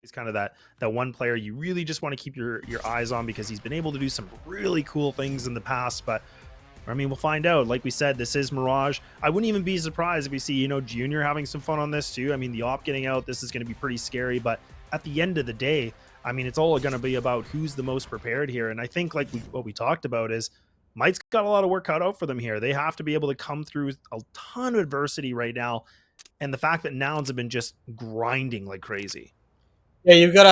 He's kind of that one player you really just want to keep your eyes on because he's been able to do some really cool things in the past. But I mean, we'll find out. Like we said, this is Mirage. I wouldn't even be surprised if we see, Junior having some fun on this too. I mean, the op getting out, this is going to be pretty scary. But at the end of the day, I mean, it's all going to be about who's the most prepared here. And I think like what we talked about is Might's got a lot of work cut out for them here. They have to be able to come through a ton of adversity right now. And the fact that Nouns have been just grinding like crazy. Yeah, you've got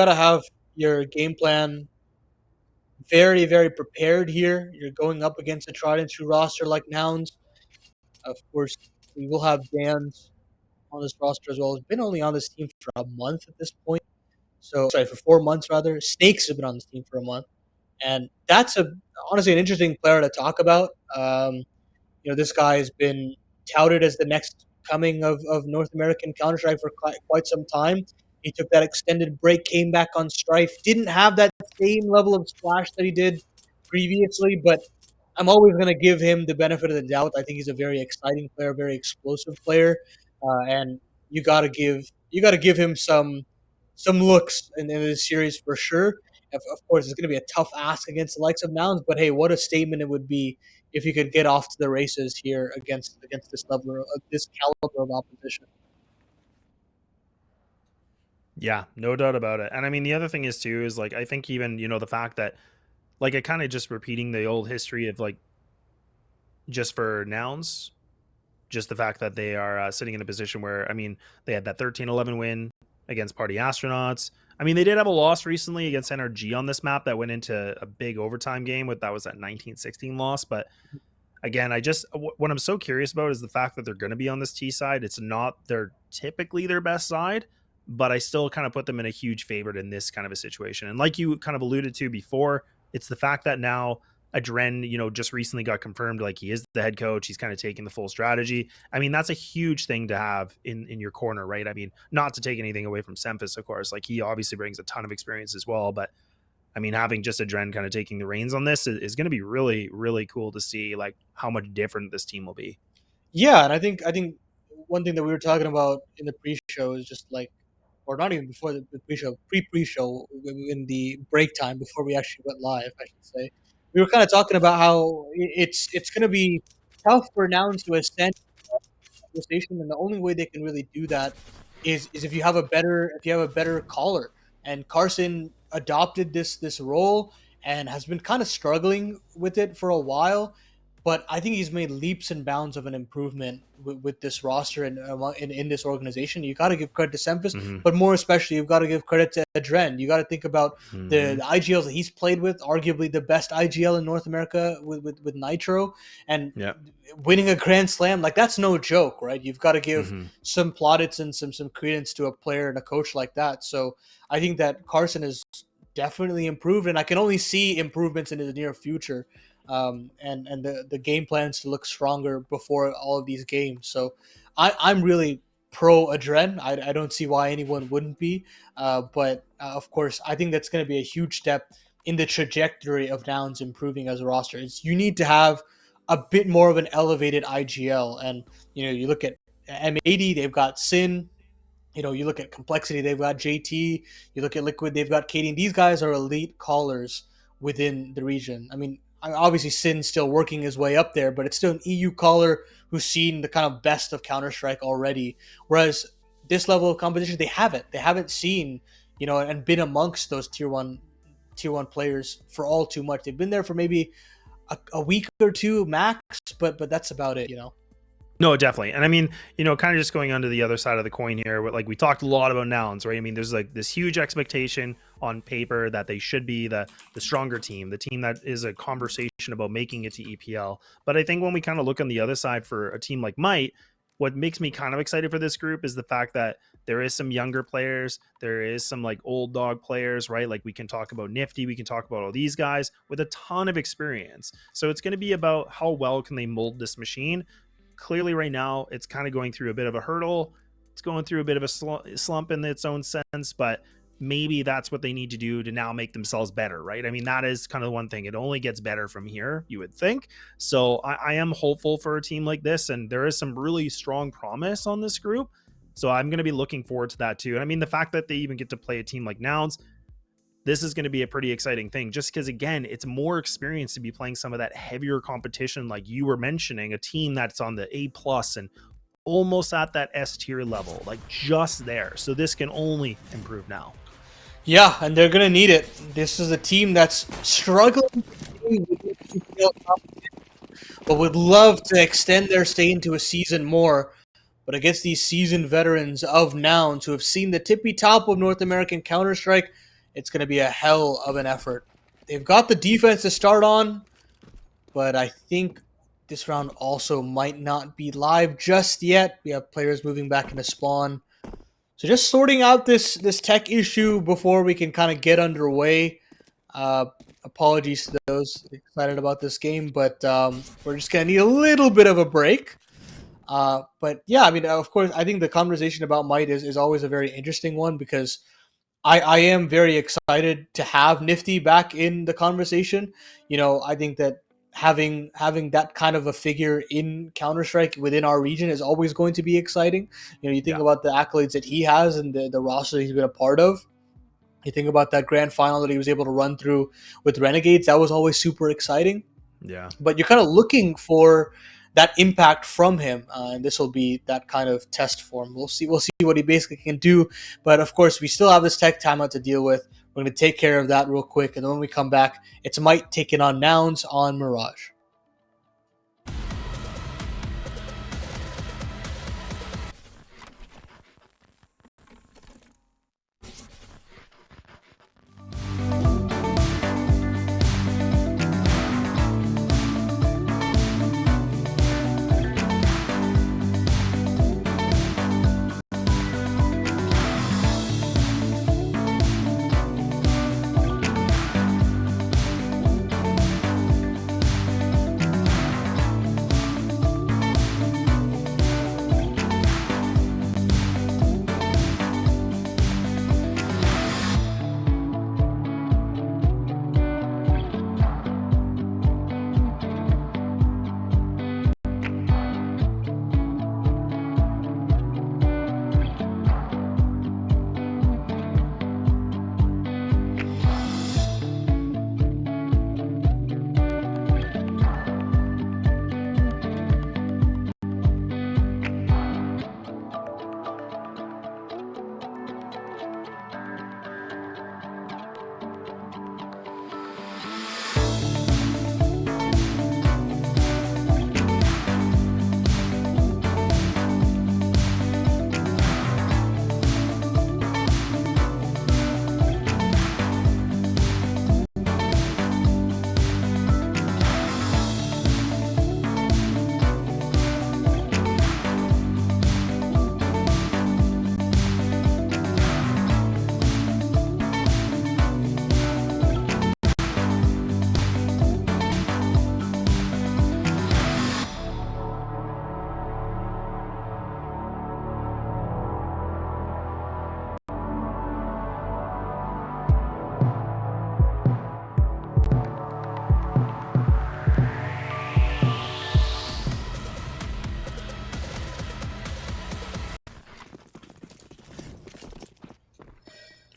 to have your game plan very, very prepared here. You're going up against a tried and true roster like Nouns. Of course, we will have Dan's on this roster as well. He's been only on this team for a month at this point. So sorry, for 4 months rather. Snakes have been on this team for a month, and that's honestly an interesting player to talk about. This guy has been touted as the next coming of North American Counter Strike for quite some time. He took that extended break, came back on Strife, didn't have that same level of splash that he did previously, but I'm always going to give him the benefit of the doubt. I think he's a very exciting player, very explosive player, and you got to give him some looks in this series for sure. Of course, it's going to be a tough ask against the likes of Nouns, but hey, what a statement it would be if you could get off to the races here against this caliber of opposition. Yeah, no doubt about it. And I mean, the other thing is too, is like, I think even, the fact that like it kind of just repeating the old history of like just for Nouns, just the fact that they are sitting in a position where, I mean, they had that 13-11 win against Party Astronauts. I mean, they did have a loss recently against NRG on this map that went into a big overtime game with that was that 19-16 loss. But again, what I'm so curious about is the fact that they're going to be on this T side. It's not typically their best side, but I still kind of put them in a huge favorite in this kind of a situation. And like you kind of alluded to before, it's the fact that now Adren, just recently got confirmed like he is the head coach. He's kind of taking the full strategy. I mean, that's a huge thing to have in your corner, right? I mean, not to take anything away from Semphis, of course. Like he obviously brings a ton of experience as well, but I mean, having just Adren kind of taking the reins on this is going to be really, really cool to see like how much different this team will be. Yeah, and I think one thing that we were talking about in the pre-show is just like, or not even before the pre-show, pre-show in the break time before we actually went live, I should say. We were kind of talking about how it's going to be tough for Nouns to ascend conversation, and the only way they can really do that is if you have a better caller. And Carson adopted this role and has been kind of struggling with it for a while. But I think he's made leaps and bounds of an improvement with this roster and in this organization. You got to give credit to Semphis, Mm-hmm. but more especially, you've got to give credit to Adren. You got to think about Mm-hmm. the IGLs that he's played with, arguably the best IGL in North America with Nitro, and Yeah. winning a Grand Slam. Like, that's no joke, right? You've got to give Mm-hmm. some plaudits and some credence to a player and a coach like that. So I think that Carson has definitely improved, and I can only see improvements in the near future. And the game plans to look stronger before all of these games. So I'm really pro Adren. I don't see why anyone wouldn't be. But of course, I think that's going to be a huge step in the trajectory of Nouns improving as a roster. You need to have a bit more of an elevated IGL. And, you look at M80, they've got Sin. You look at Complexity, they've got JT. You look at Liquid, they've got Katie. These guys are elite callers within the region. I mean, obviously Sin's still working his way up there, but it's still an EU caller who's seen the kind of best of Counter Strike already. Whereas this level of competition, they haven't. They haven't seen, and been amongst those tier one players for all too much. They've been there for maybe a week or two max, but that's about it. No, definitely. And I mean, kind of just going on to the other side of the coin here, like we talked a lot about Nouns, right? I mean, there's like this huge expectation on paper that they should be the stronger team, the team that is a conversation about making it to EPL. But I think when we kind of look on the other side for a team like Might, what makes me kind of excited for this group is the fact that there is some younger players, there is some like old dog players, right? Like we can talk about Nifty, we can talk about all these guys with a ton of experience. So it's going to be about how well can they mold this machine. Clearly right now it's kind of going through a bit of a hurdle. It's going through a bit of a slump in its own sense, but maybe that's what they need to do to now make themselves better, right? I mean, that is kind of the one thing. It only gets better from here, you would think. So I am hopeful for a team like this, and there is some really strong promise on this group. So I'm going to be looking forward to that too. And I mean, the fact that they even get to play a team like Nouns, this is going to be a pretty exciting thing, just because again, it's more experience to be playing some of that heavier competition, like you were mentioning, a team that's on the A+ and almost at that S tier level, like just there. So this can only improve now. Yeah, and they're gonna need it. This is a team that's struggling to stay within ESL top, but would love to extend their stay into a season more. But against these seasoned veterans of Nouns who have seen the tippy top of North American Counter-Strike, it's going to be a hell of an effort. They've got the defense to start on, but I think this round also might not be live just yet. We have players moving back into spawn. So just sorting out this tech issue before we can kind of get underway. Uh, Apologies to those excited about this game, but we're just going to need a little bit of a break. But yeah, I mean, of course, I think the conversation about Might is always a very interesting one because I am very excited to have Nifty back in the conversation. You know, I think that having that kind of a figure in Counter Strike within our region is always going to be exciting. You know, you think Yeah. about the accolades that he has and the roster he's been a part of. You think about that grand final that he was able to run through with Renegades. That was always super exciting, Yeah. but you're kind of looking for that impact from him, and this will be that kind of test for him. We'll see. We'll see what he basically can do. But of course, we still have this tech timeout to deal with. We're going to take care of that real quick, and then when we come back, it's Might taking on Nouns on Mirage.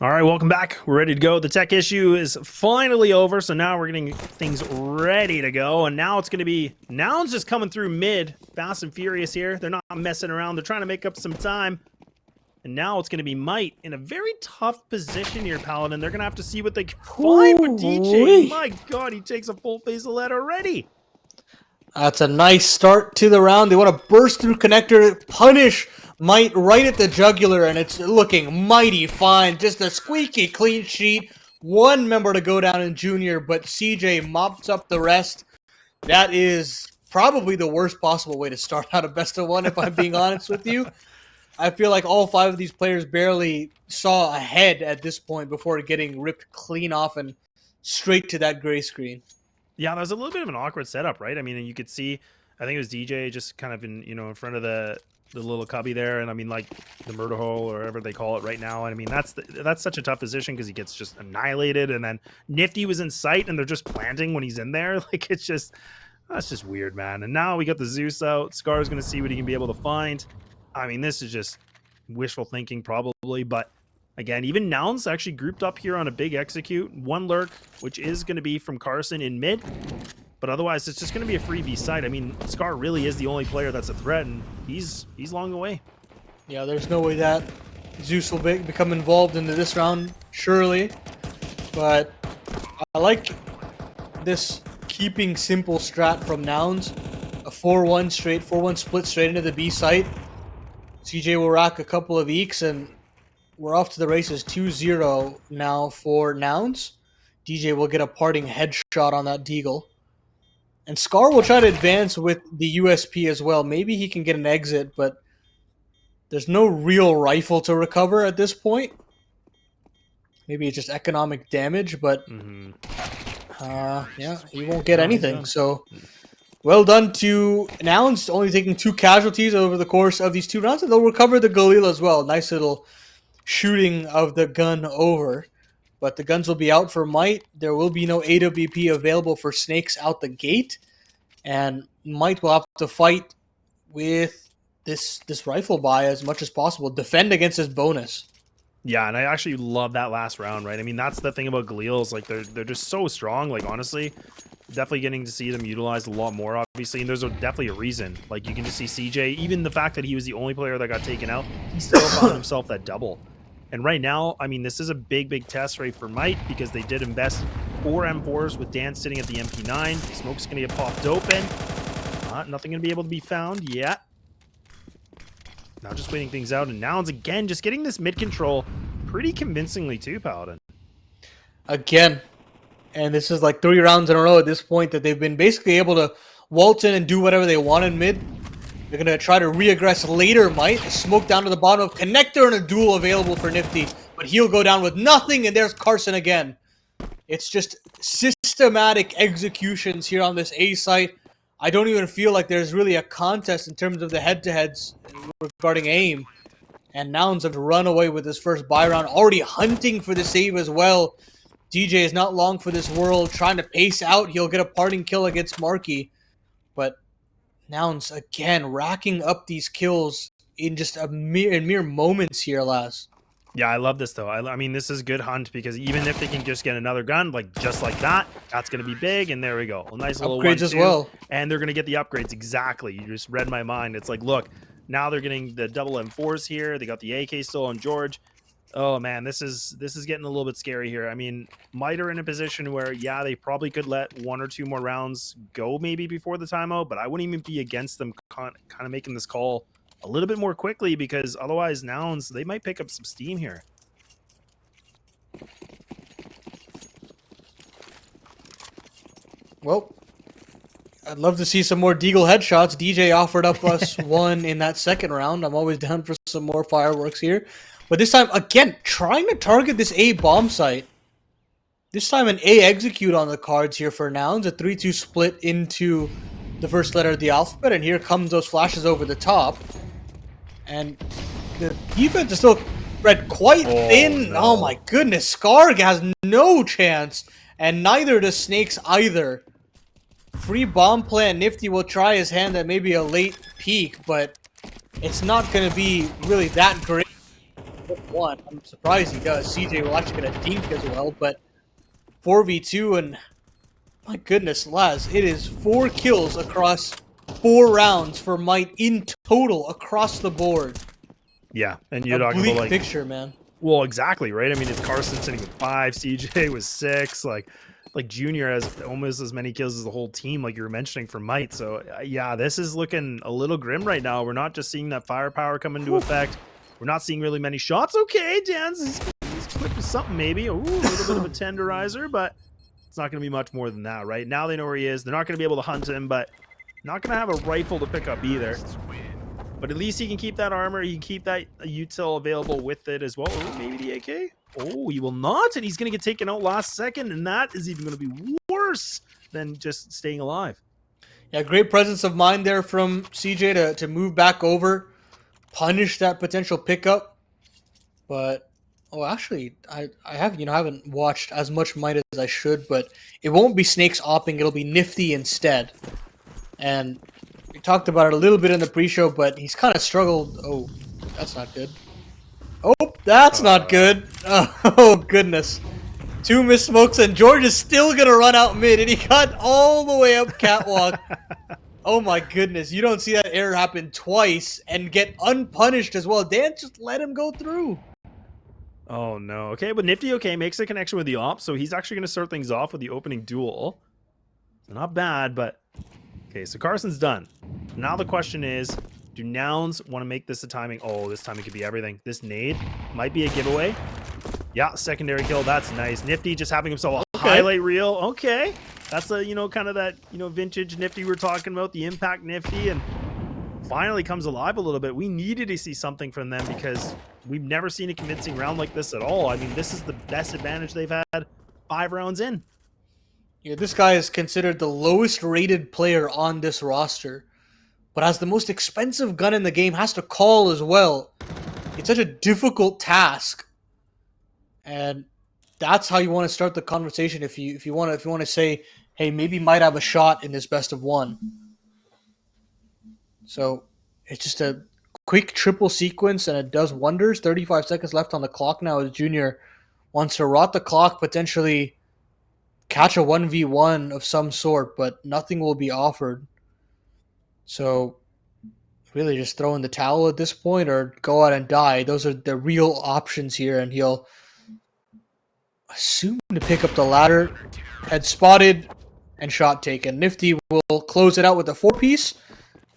All right, welcome back. We're ready to go. The tech issue is finally over, so now we're getting things ready to go. And now it's going to be Nouns just coming through mid, fast and furious here. They're not messing around. They're trying to make up some time. And now it's going to be Might in a very tough position here, Paladin. They're going to have to see what they can find with DJ. My God, he takes a full face of lead already. That's a nice start to the round. They want to burst through connector, punish Might right at the jugular, and it's looking mighty fine. Just a squeaky clean sheet. One member to go down in junior, but CJ mops up the rest. That is probably the worst possible way to start out a best of one, if I'm being honest with you. I feel like all five of these players barely saw ahead at this point before getting ripped clean off and straight to that gray screen. Yeah, that was a little bit of an awkward setup, right? I mean, you could see, I think it was DJ just kind of in front of the little cubby there, and I mean, like the murder hole or whatever they call it right now. And I mean, that's such a tough position because he gets just annihilated, and then Nifty was in sight, and they're just planting when he's in there. Like that's just weird, man. And now we got the Zeus out. Scar's gonna see what he can be able to find. I mean, this is just wishful thinking probably, but again, even Nouns actually grouped up here on a big execute. One lurk, which is going to be from Carson in mid, but otherwise it's just going to be a free B side. I mean, Scar really is the only player that's a threat, and he's long away. Yeah, there's no way that Zeus will become involved into this round, surely. But I like this keeping simple strat from Nouns. A 4-1 split straight into the B site. CJ will rack a couple of eeks, and we're off to the races. 2-0 now for Nouns. DJ will get a parting headshot on that Deagle. And Scar will try to advance with the USP as well. Maybe he can get an exit, but there's no real rifle to recover at this point. Maybe it's just economic damage, but yeah, he won't get anything. So well done to Nouns, only taking 2 casualties over the course of these 2 rounds, and they'll recover the Galil as well. Nice little shooting of the gun over. But the guns will be out for Might. There will be no AWP available for Snakes out the gate. And Might will have to fight with this rifle buy as much as possible. Defend against his bonus. Yeah, and I actually love that last round, right? I mean, that's the thing about Galils. Like, they're just so strong. Like, honestly, definitely getting to see them utilized a lot more, obviously. And there's definitely a reason. Like, you can just see CJ, even the fact that he was the only player that got taken out, he still found himself that double. And right now, I mean, this is a big test rate for Might because they did invest 4 M4s with Dan sitting at the MP9. Smoke's going to get popped open. Nothing going to be able to be found yet. Now just waiting things out. And Nouns, again, just getting this mid control pretty convincingly too, Paladin. Again. And this is like 3 rounds in a row at this point that they've been basically able to waltz in and do whatever they want in mid. They're going to try to re-aggress later, Might. Smoke down to the bottom of Connector and a duel available for Nifty. But he'll go down with nothing, and there's Carson again. It's just systematic executions here on this A site. I don't even feel like there's really a contest in terms of the head-to-heads regarding aim. And Nouns have run away with his first buy round, already hunting for the save as well. DJ is not long for this world, trying to pace out. He'll get a parting kill against MarKE. But Nouns, again, racking up these kills in just mere moments here, Laz. Yeah, I love this, though. I mean, this is good hunt because even if they can just get another gun, like just like that, that's going to be big. And there we go. A nice little upgrades as well. And they're going to get the upgrades. Exactly. You just read my mind. It's like, look, now they're getting the double M4s here. They got the AK still on Jeorge. Oh, man, this is getting a little bit scary here. I mean, Might are in a position where, yeah, they probably could let 1 or 2 more rounds go maybe before the timeout, but I wouldn't even be against them kind of making this call a little bit more quickly because otherwise Nouns, they might pick up some steam here. Well, I'd love to see some more Deagle headshots. DJ offered up us 1 in that second round. I'm always down for some more fireworks here. But this time, again, trying to target this A bomb site. This time an A execute on the cards here for Nouns. A 3-2 split into the first letter of the alphabet. And here comes those flashes over the top. And the defense is still spread quite thin. No. Oh my goodness. Scar has no chance. And neither does Snakes either. Free bomb plant. Nifty will try his hand at maybe a late peek. But it's not going to be really that great. One. I'm surprised he does. CJ will actually get a dink as well, but 4v2 and my goodness, Laz, it is 4 kills across 4 rounds for Might in total across the board. Yeah, and you're talking about like picture, man. Well, exactly, right? I mean, it's Carson sitting with 5, CJ was 6, like Junior has almost as many kills as the whole team, like you were mentioning for Might. So yeah, this is looking a little grim right now. We're not just seeing that firepower come into effect. We're not seeing really many shots. Okay, Dan's he's quick with something maybe. Ooh, a little bit of a tenderizer, but it's not going to be much more than that, right? Now they know where he is. They're not going to be able to hunt him, but not going to have a rifle to pick up either. But at least he can keep that armor. He can keep that util available with it as well. Ooh, maybe the AK. Oh, he will not, and he's going to get taken out last second, and that is even going to be worse than just staying alive. Yeah, great presence of mind there from CJ to move back over. Punish that potential pickup, but actually, I haven't watched as much Might as I should, but it won't be Snakes opping, it'll be Nifty instead. And we talked about it a little bit in the pre-show, but he's kind of struggled. Oh, that's not good. Oh, that's not Uh, good. Oh, goodness. Two missed smokes, and Jeorge is still going to run out mid, and he got all the way up catwalk. Oh, my goodness. You don't see that error happen twice and get unpunished as well. Dan just let him go through. oh no. Okay, but Nifty, okay, makes a connection with the op, so he's actually going to start things off with the opening duel. So not bad, but okay, so Carson's done. Now the question is, do Nouns want to make this a timing? Oh, this timing could be everything. This nade might be a giveaway. Yeah, secondary kill. That's nice. Nifty just having himself a highlight reel. Okay. That's a, kind of that, vintage Nifty we're talking about, the impact Nifty, and finally comes alive a little bit. We needed to see something from them because we've never seen a convincing round like this at all. I mean, this is the best advantage they've had 5 rounds in. Yeah, this guy is considered the lowest rated player on this roster, but has the most expensive gun in the game, has to call as well. It's such a difficult task. And that's how you want to start the conversation if you want to say, hey, maybe might have a shot in this best of one. So it's just a quick triple sequence and it does wonders. 35 seconds left on the clock now as Junior wants to rot the clock, potentially catch a 1v1 of some sort, but nothing will be offered. So really just throw in the towel at this point or go out and die. Those are the real options here, and he'll assume to pick up the ladder. Head spotted and shot taken. Nifty will close it out with a 4-piece.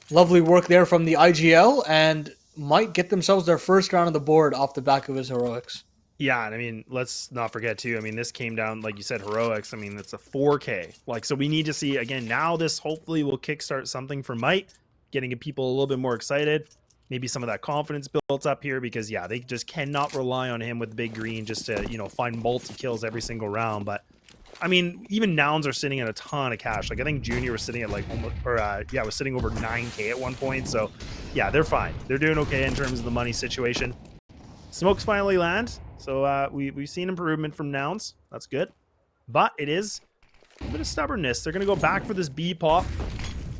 Lovely work there from the IGL, and might get themselves their first round on the board off the back of his heroics. Yeah, and I mean, let's not forget too. I mean, this came down, like you said, heroics. I mean, it's a 4K. Like, so we need to see again. Now, this hopefully will kickstart something for Might, getting people a little bit more excited. Maybe some of that confidence built up here because yeah, they just cannot rely on him with Big Green just to find multi kills every single round. But I mean, even Nouns are sitting at a ton of cash. Like I think Junior was sitting at like almost, was sitting over 9K at one point. So yeah, they're fine. They're doing okay in terms of the money situation. Smokes finally land. So we've seen improvement from Nouns. That's good. But it is a bit of stubbornness. They're going to go back for this B pop,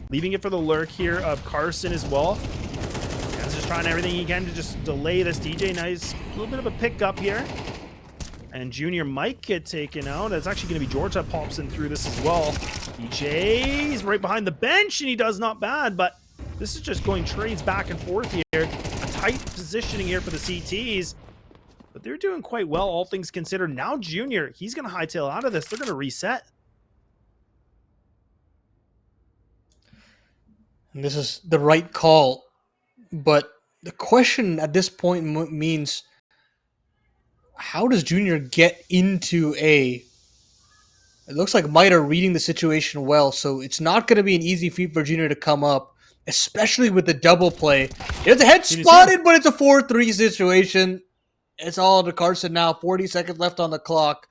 leaving it for the lurk here of Carson as well. He's just trying everything he can to just delay this DJ. Nice. A little bit of a pickup here. And Junior might get taken out. It's actually going to be Jeorge that pops in through this as well. DJ's right behind the bench, and he does not bad. But this is just going trades back and forth here. A tight positioning here for the CTs. But they're doing quite well, all things considered. Now Junior, he's going to hightail out of this. They're going to reset. And this is the right call. But the question at this point means, how does Junior get into A? It looks like Might are reading the situation well, so it's not going to be an easy feat for Junior to come up, especially with the double play. There's a head spotted, but it's a 4-3 situation. It's all to Carson now. 40 seconds left on the clock.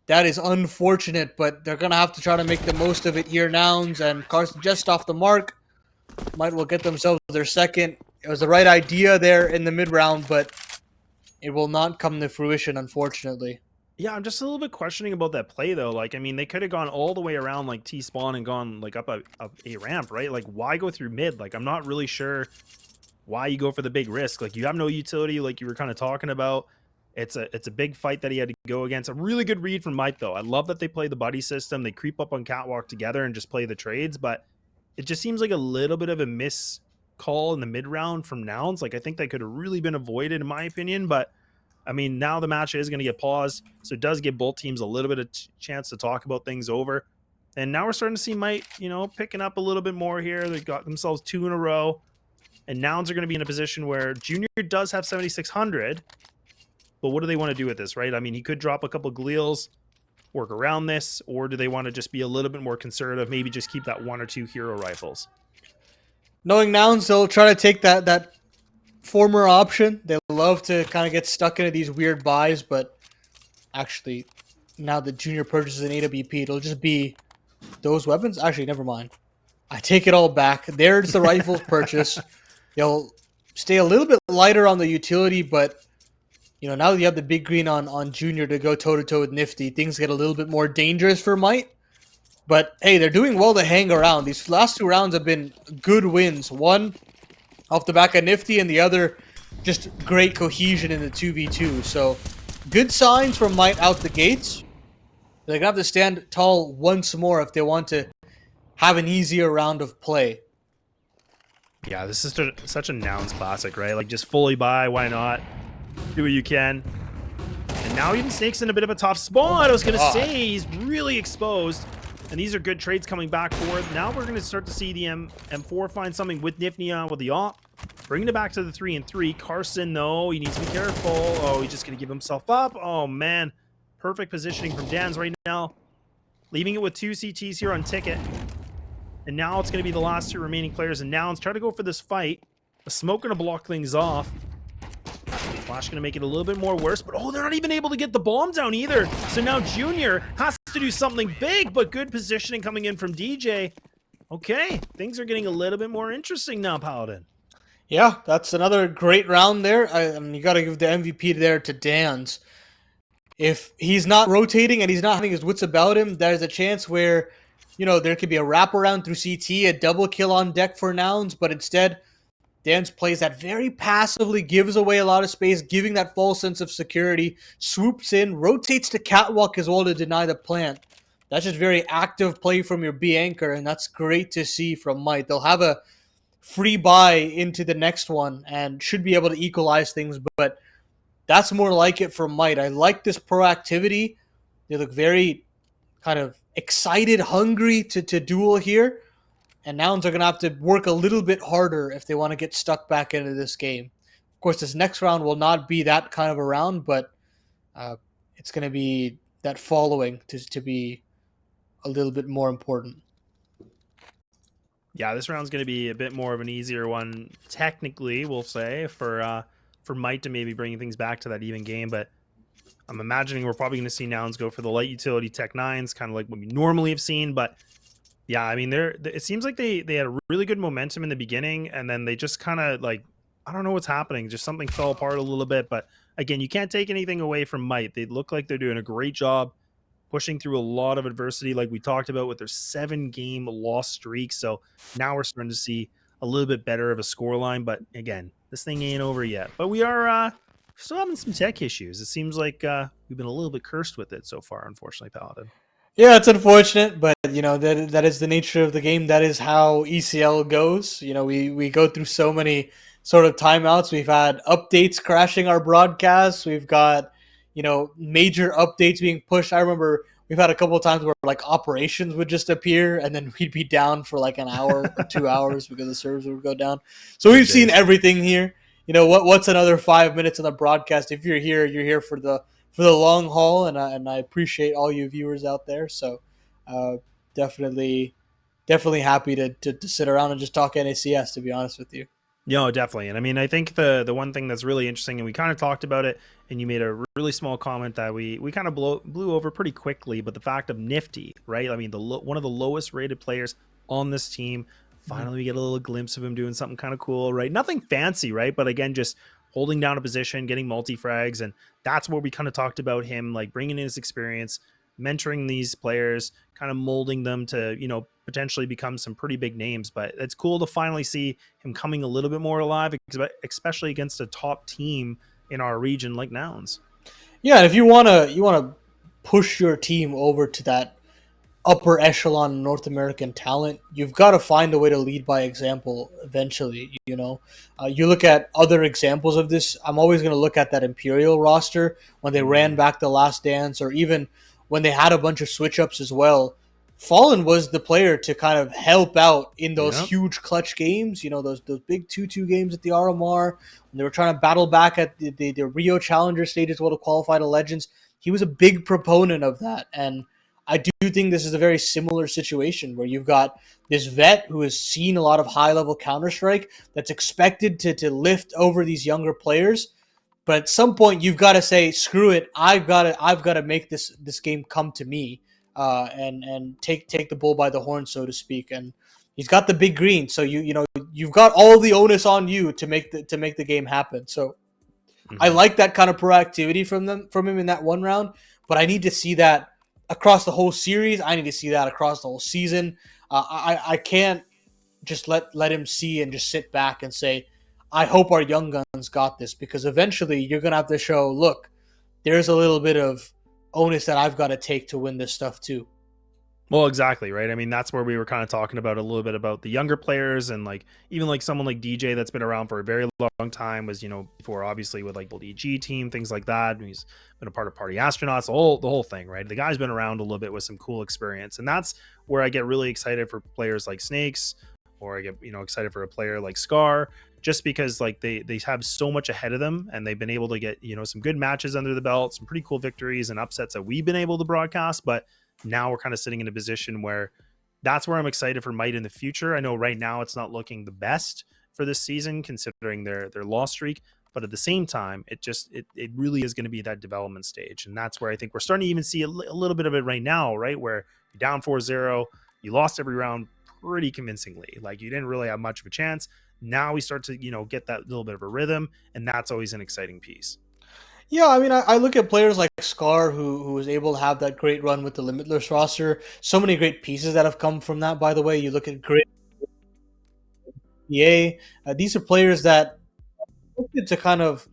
That is unfortunate, but they're going to have to try to make the most of it here. Nouns and Carson just off the mark. Might will get themselves their second. It was the right idea there in the mid-round, but it will not come to fruition, unfortunately. Yeah, I'm just a little bit questioning about that play, though. Like, I mean, they could have gone all the way around, like, T-spawn and gone, like, up a ramp, right? Like, why go through mid? Like, I'm not really sure why you go for the big risk. Like, you have no utility, like you were kind of talking about. It's a big fight that he had to go against. A really good read from Mike, though. I love that they play the buddy system. They creep up on catwalk together and just play the trades, but it just seems like a little bit of a miss call in the mid-round from Nouns. Like, I think that could have really been avoided, in my opinion, but I mean, now the match is going to get paused, so it does give both teams a little bit of chance to talk about things over. And now we're starting to see Might, picking up a little bit more here. They got themselves 2 in a row, and Nouns are going to be in a position where Junior does have 7,600, but what do they want to do with this, right? I mean, he could drop a couple Gleals, work around this, or do they want to just be a little bit more conservative, maybe just keep that 1 or 2 hero rifles? Knowing Nouns, they'll try to take that former option. They love to kind of get stuck into these weird buys, but actually, now that Junior purchases an AWP, it'll just be those weapons. Actually, never mind. I take it all back. There's the rifles purchase. They'll stay a little bit lighter on the utility, but now that you have the big green on Junior to go toe-to-toe with Nifty, things get a little bit more dangerous for Might. But, hey, they're doing well to hang around. These last 2 rounds have been good wins. One off the back of Nifty, and the other just great cohesion in the 2v2. So good signs from MarKE out the gates. They're going to have to stand tall once more if they want to have an easier round of play. Yeah, this is such a Nouns classic, right? Like, just fully buy, why not? Do what you can. And now even Snake's in a bit of a tough spot. I was going to say, he's really exposed. And these are good trades coming back forward. Now we're going to start to see the M4 find something with Nifnia with the op. Bringing it back to the 3-3. Carson, though, he needs to be careful. Oh, he's just going to give himself up. Oh, man. Perfect positioning from Dan's right now. Leaving it with 2 CTs here on Ticket. And now it's going to be the last 2 remaining players. And Nouns try to go for this fight. A smoke going to block things off. Flash going to make it a little bit more worse, but they're not even able to get the bomb down either. So now Junior has to do something big, but good positioning coming in from DJ. Okay, things are getting a little bit more interesting now, Paladin. Yeah, that's another great round there. You got to give the MVP there to Dan's. If he's not rotating and he's not having his wits about him, there's a chance where, there could be a wraparound through CT, a double kill on deck for Nouns, but instead, Dan's plays that very passively, gives away a lot of space, giving that false sense of security, swoops in, rotates to catwalk as well to deny the plant. That's just very active play from your B anchor, and that's great to see from MarKE. They'll have a free buy into the next one and should be able to equalize things, but that's more like it for MarKE. I like this proactivity. They look very kind of excited, hungry to duel here. And Nouns are going to have to work a little bit harder if they want to get stuck back into this game. Of course, this next round will not be that kind of a round, but it's going to be that following to be a little bit more important. Yeah, this round's going to be a bit more of an easier one, technically, we'll say, for MarKE to maybe bring things back to that even game. But I'm imagining we're probably going to see Nouns go for the light utility Tech 9s, kind of like what we normally have seen, but yeah, I mean, it seems like they had a really good momentum in the beginning, and then they just kind of, like, I don't know what's happening. Just something fell apart a little bit. But again, you can't take anything away from MarKE. They look like they're doing a great job pushing through a lot of adversity, like we talked about with their 7-game loss streak. So now we're starting to see a little bit better of a scoreline. But again, this thing ain't over yet. But we are still having some tech issues. It seems like we've been a little bit cursed with it so far, unfortunately, Paladin. Yeah, it's unfortunate, but that is the nature of the game. That is how ECL goes. We go through so many sort of timeouts. We've had updates crashing our broadcasts. We've got major updates being pushed. I remember we've had a couple of times where like operations would just appear and then we'd be down for like an hour or 2 hours because the servers would go down. So we've seen everything here. What's another 5 minutes on the broadcast? If you're here for the long haul, and I appreciate all you viewers out there. So definitely happy to sit around and just talk NACS, to be honest with you. No, definitely. And I mean, I think the one thing that's really interesting, and we kind of talked about it, and you made a really small comment that we kind of blew over pretty quickly, but the fact of Nifty, right? I mean, one of the lowest rated players on this team. Finally, we get a little glimpse of him doing something kind of cool, right? Nothing fancy, right? But again, just holding down a position, getting multi-frags, and that's where we kind of talked about him, like bringing in his experience, mentoring these players, kind of molding them to, potentially become some pretty big names. But it's cool to finally see him coming a little bit more alive, especially against a top team in our region like Nouns. Yeah, and if you wanna push your team over to that upper echelon North American talent, you've got to find a way to lead by example eventually. You look at other examples of this. I'm always going to look at that Imperial roster when they ran back the Last Dance, or even when they had a bunch of switch ups as well. Fallen was the player to kind of help out in those huge clutch games, those big 2-2 games at the RMR, when they were trying to battle back at the Rio Challenger stage as well to qualify to Legends. He was a big proponent of that, and I do think this is a very similar situation where you've got this vet who has seen a lot of high-level Counter-Strike that's expected to lift over these younger players. But at some point, you've got to say, screw it, I've got to make this game come to me, and take the bull by the horn, so to speak. And he's got the big green, so you've got all the onus on you to make the game happen. So I like that kind of proactivity from him in that one round, but I need to see that across the whole series. I need to see that across the whole season. I can't just let him see and just sit back and say, I hope our young guns everyone's got this, because eventually you're gonna have to show, look, there's a little bit of onus that I've got to take to win this stuff too. Well, exactly, right? I mean, that's where we were kind of talking about a little bit about the younger players and like even like someone like DJ that's been around for a very long time was, before obviously with like the EG team, things like that. And he's been a part of Party Astronauts, the whole thing, right? The guy's been around a little bit with some cool experience. And that's where I get really excited for players like Snakes, or I get, excited for a player like Scar, just because like they have so much ahead of them and they've been able to get, some good matches under the belt, some pretty cool victories and upsets that we've been able to broadcast. But now we're kind of sitting in a position where that's where I'm excited for Might in the future. I know right now it's not looking the best for this season considering their loss streak, but at the same time, it really is going to be that development stage, and that's where I think we're starting to even see a little bit of it right now, right? Where you're down 4-0, you lost every round pretty convincingly, like you didn't really have much of a chance. Now we start to get that little bit of a rhythm, and that's always an exciting piece. Yeah, I mean, I look at players like Scar, who was able to have that great run with the Limitless roster. So many great pieces that have come from that, by the way. You look at great EA. These are players that looked to kind of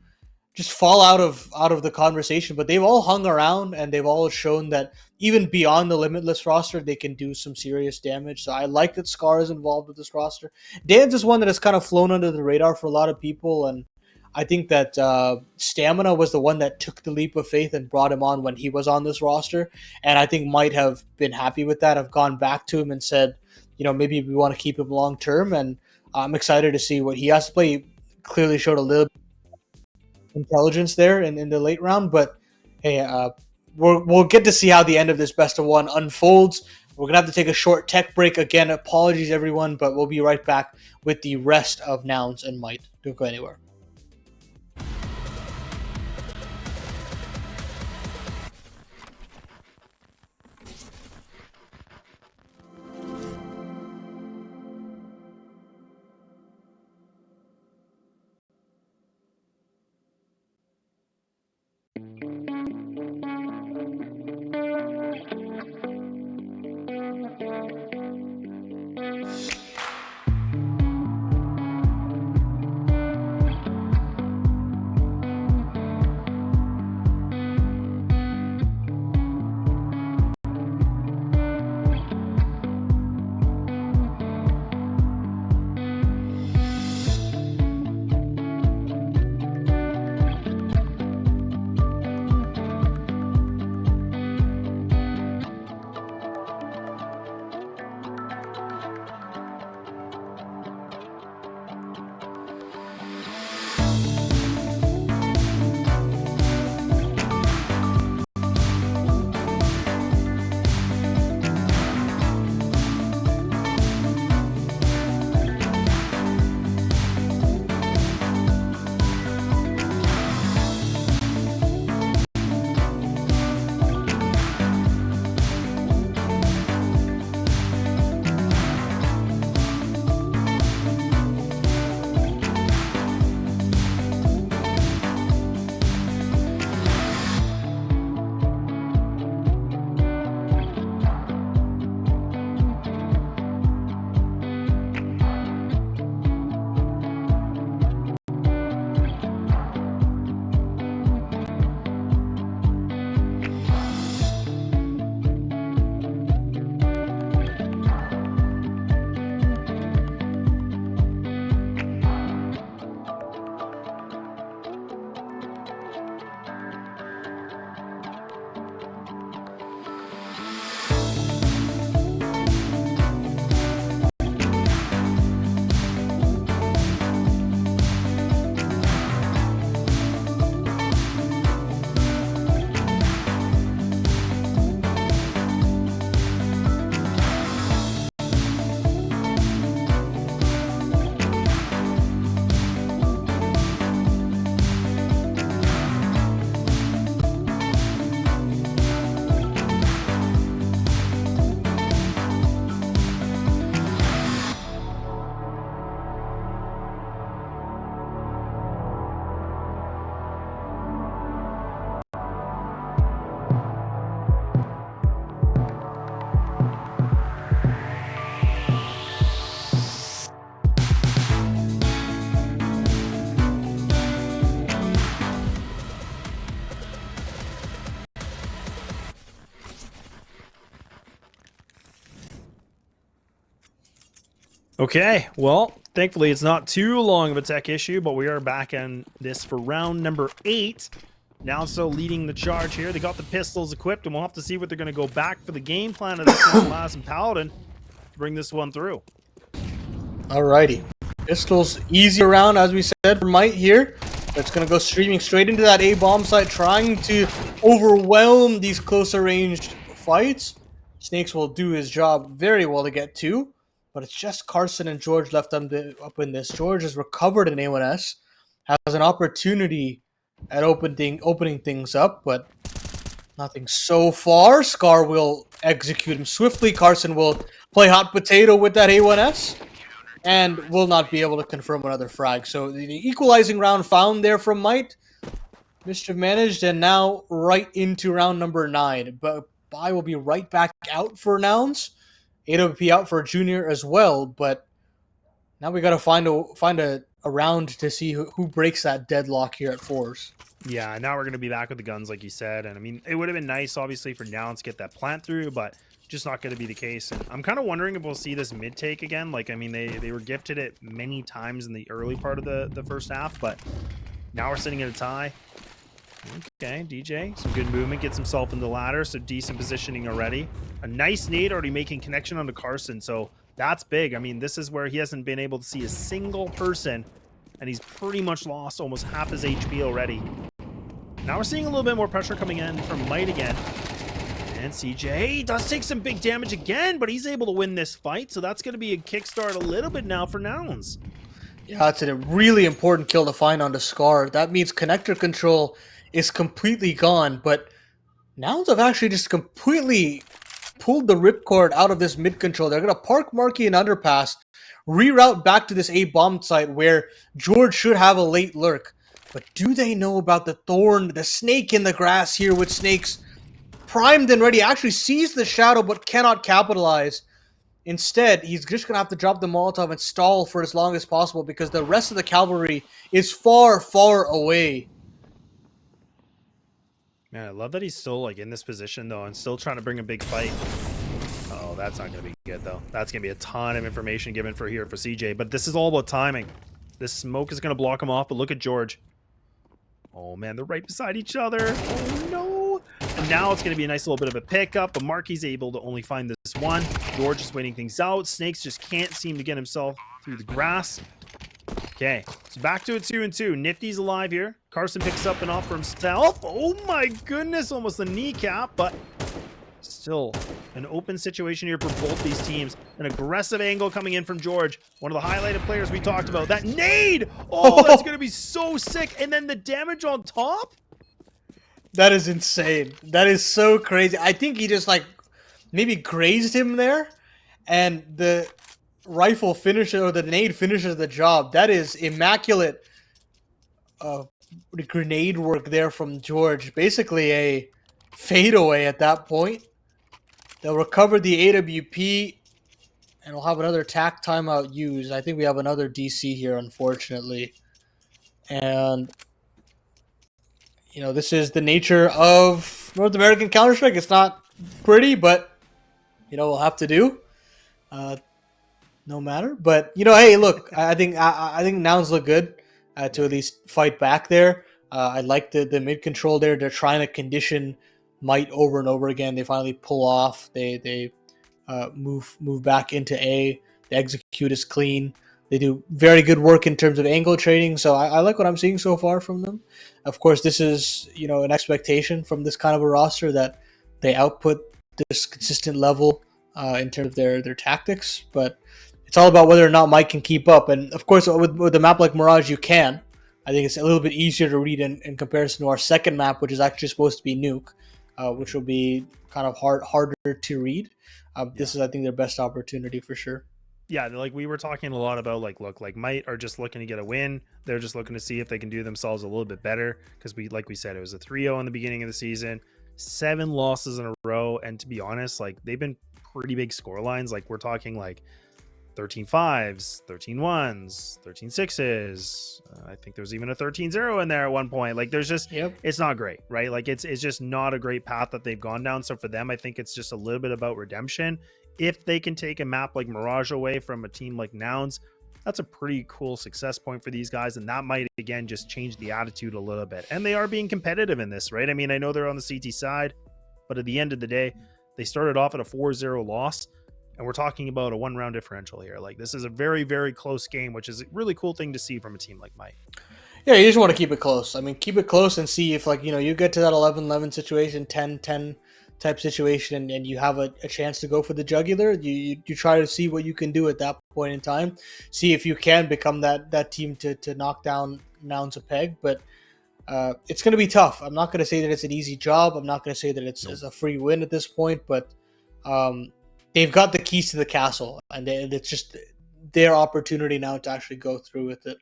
just fall out of the conversation, but they've all hung around and they've all shown that even beyond the Limitless roster, they can do some serious damage. So I like that Scar is involved with this roster. Dan's is one that has kind of flown under the radar for a lot of people, and I think that Stamina was the one that took the leap of faith and brought him on when he was on this roster, and I think might have been happy with that. I've gone back to him and said, maybe we want to keep him long term, and I'm excited to see what he has to play. He clearly showed a little intelligence there in the late round. But hey, we'll get to see how the end of this best of one unfolds. We're going to have to take a short tech break. Again, apologies, everyone, but we'll be right back with the rest of Nouns and Might. Don't go anywhere. Okay, well, thankfully it's not too long of a tech issue, but we are back on this for round number 8. Now so leading the charge here. They got the pistols equipped, and we'll have to see what they're going to go back for the game plan of this one, Laz and Paladin, to bring this one through. Alrighty. Pistols easy around, as we said, for Might here. But it's going to go streaming straight into that A bomb site, trying to overwhelm these closer ranged fights. Snakes will do his job very well to get 2. But it's just Carson and Jeorge left up in this. Jeorge has recovered in A1S, has an opportunity at opening things up, but nothing so far. Scar will execute him swiftly. Carson will play hot potato with that A1S and will not be able to confirm another frag. So the equalizing round found there from Might. Mischief managed, and now right into round number 9. But Bai will be right back out for Nouns. AWP out for Junior as well, but now we got to find a round to see who breaks that deadlock here at 4s. Yeah, now we're going to be back with the guns, like you said. And I mean, it would have been nice, obviously, for Nouns to get that plant through, but just not going to be the case. And I'm kind of wondering if we'll see this mid take again. Like, I mean, they were gifted it many times in the early part of the first half, but now we're sitting at a tie. Okay, DJ, some good movement, gets himself in the ladder, so decent positioning already. A nice nade already making connection onto Carson, so that's big. I mean, this is where he hasn't been able to see a single person, and he's pretty much lost almost half his HP already. Now we're seeing a little bit more pressure coming in from Might again. And CJ does take some big damage again, but he's able to win this fight, so that's going to be a kickstart a little bit now for Nouns. Yeah, that's a really important kill to find on the Scar. That means connector control is completely gone, but Nouns have actually just completely pulled the ripcord out of this mid control. They're going to park MarKE and underpass, reroute back to this A bomb site where Jeorge should have a late lurk. But do they know about the thorn, the snake in the grass here with Snakes primed and ready? Actually sees the shadow but cannot capitalize. Instead, he's just going to have to drop the Molotov and stall for as long as possible because the rest of the cavalry is far, far away. Man, I love that he's still like in this position though and still trying to bring a big fight. Oh, that's not going to be good though. That's going to be a ton of information given for CJ, but this is all about timing. This smoke is going to block him off, but look at Jeorge. Oh man, they're right beside each other. Oh no. And now it's going to be a nice little bit of a pickup, but MarKE's able to only find this one. Jeorge is waiting things out. Snakes just can't seem to get himself through the grass. Okay, so back to a 2-2. Nifty's alive here. Carson picks up an off for himself. Oh my goodness, almost a kneecap, but still an open situation here for both these teams. An aggressive angle coming in from Jeorge, one of the highlighted players we talked about. That nade! Oh, that's going to be so sick. And then the damage on top? That is insane. That is so crazy. I think he just like maybe grazed him there, and the rifle finishes, or the nade finishes the job. That is immaculate grenade work there from Jeorge. Basically a fadeaway at that point. They'll recover the AWP, and we'll have another attack timeout used. I think we have another DC here, unfortunately. And, you know, this is the nature of North American Counter-Strike. It's not pretty, but, you know, we'll have to do. No matter. But, you know, hey, look, I think Nouns look good to at least fight back there. I like the mid-control there. They're trying to condition Might over and over again. They finally pull off. They move back into A. The execute is clean. They do very good work in terms of angle trading. So I like what I'm seeing so far from them. Of course, this is, you know, an expectation from this kind of a roster that they output this consistent level in terms of their tactics. But it's all about whether or not Mike can keep up. And of course, with a map like Mirage, you can. I think it's a little bit easier to read in comparison to our second map, which is actually supposed to be Nuke, which will be kind of harder to read. This is, I think, their best opportunity for sure. Yeah, like we were talking a lot about, like, look, like Might are just looking to get a win. They're just looking to see if they can do themselves a little bit better because like we said, it was a 3-0 in the beginning of the season, 7 losses in a row, and to be honest, like they've been pretty big score lines. Like we're talking like 13 5s, 13 1s, 13 6s. I think there was even a 13-0 in there at one point. Like there's just, It's not great, right? Like it's just not a great path that they've gone down. So for them, I think it's just a little bit about redemption. if they can take a map like Mirage away from a team like Nouns, that's a pretty cool success point for these guys. And that might, again, just change the attitude a little bit. And they are being competitive in this, right? I mean, I know they're on the CT side, but at the end of the day, they started off at a 4-0 loss. And we're talking about a 1-round differential here. Like, this is a very, very close game, which is a really cool thing to see from a team like MarKE. Yeah, you just want to keep it close. I mean, keep it close and see if, like, you get to that 11-11 situation, 10-10 type situation, and you have a chance to go for the jugular. You try to see what you can do at that point in time. See if you can become that team to knock down Nouns a peg. But it's going to be tough. I'm not going to say that it's an easy job. I'm not going to say that it's Nope. a free win at this point. But they've got the keys to the castle, and it's just their opportunity now to actually go through with it.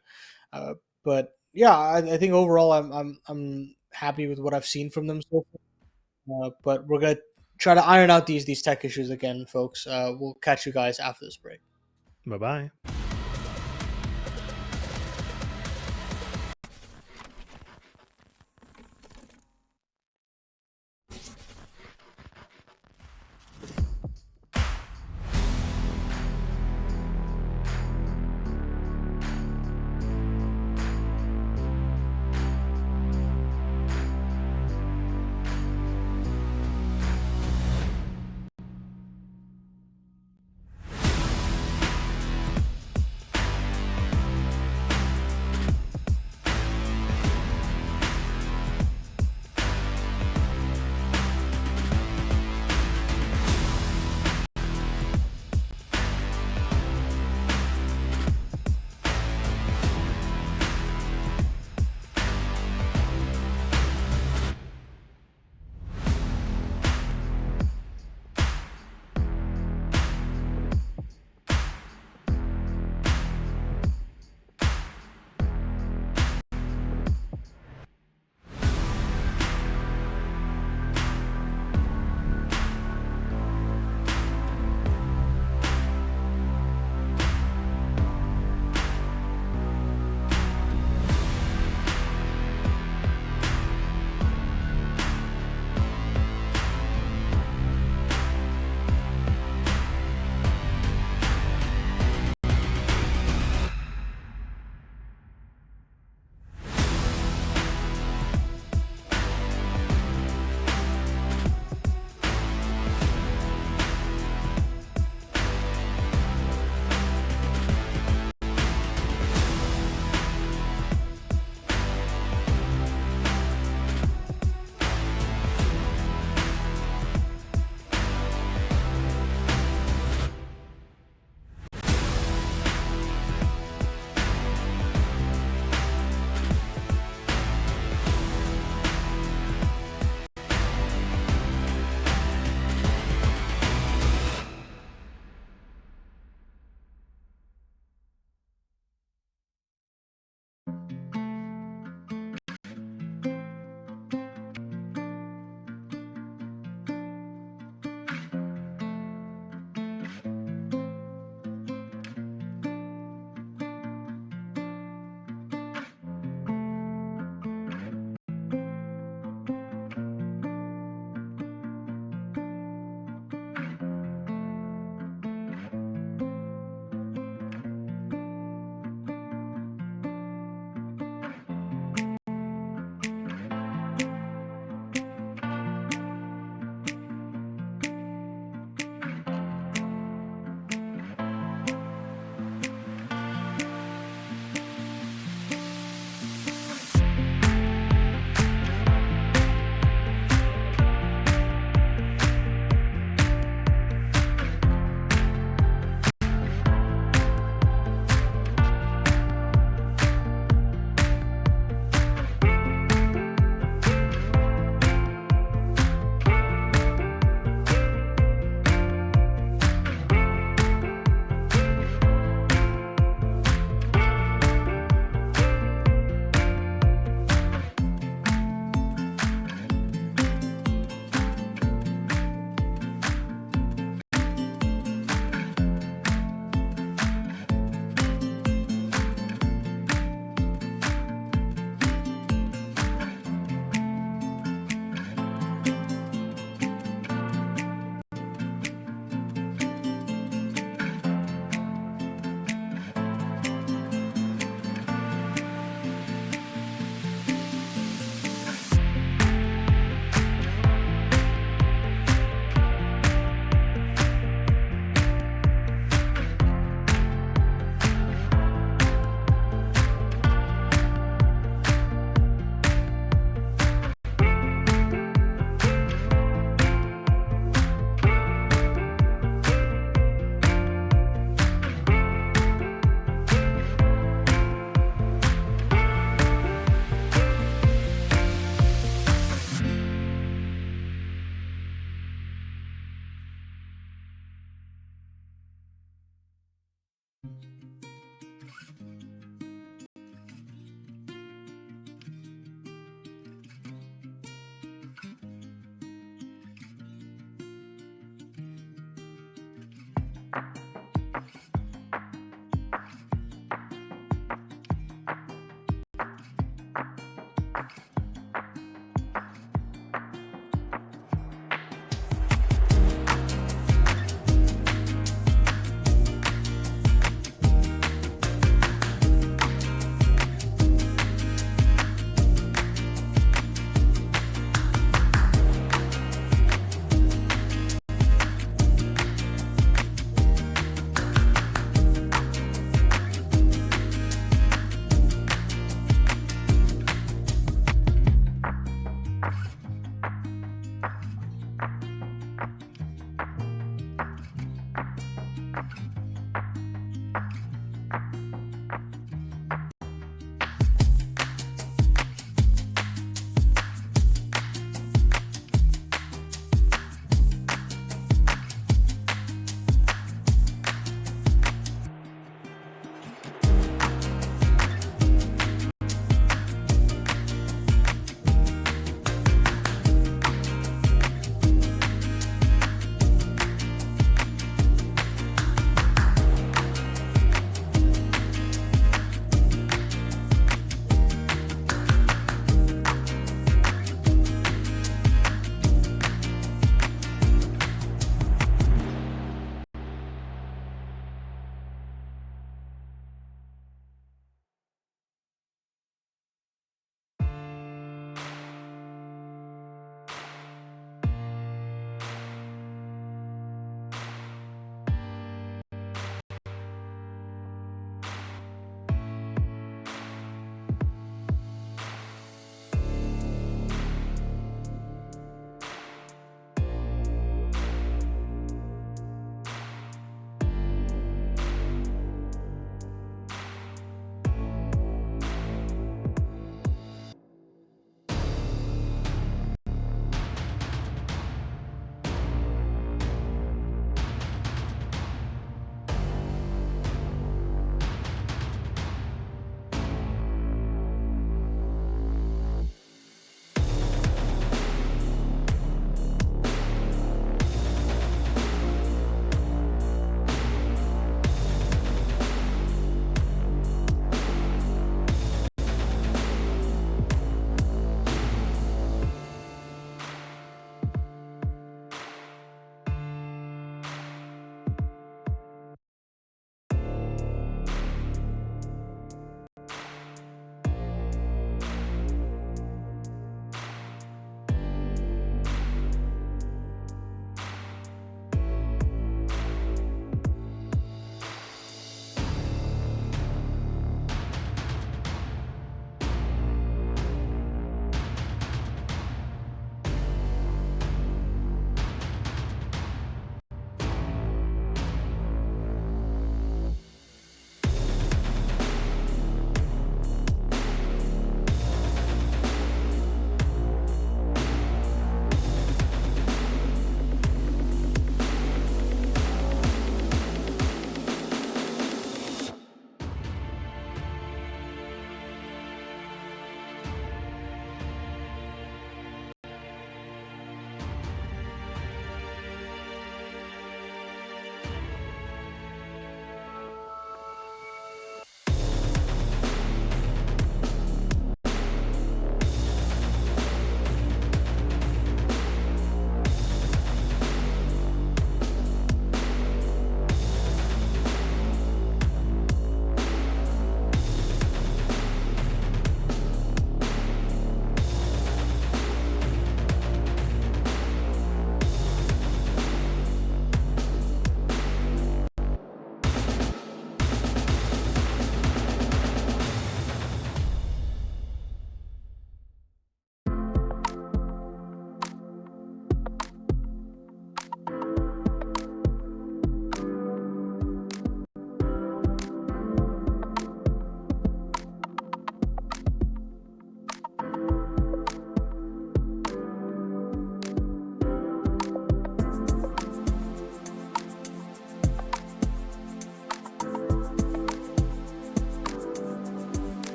Uh, but yeah, I think overall I'm happy with what I've seen from them so far. But we're gonna try to iron out these tech issues again, folks. We'll catch you guys after this break. Bye bye.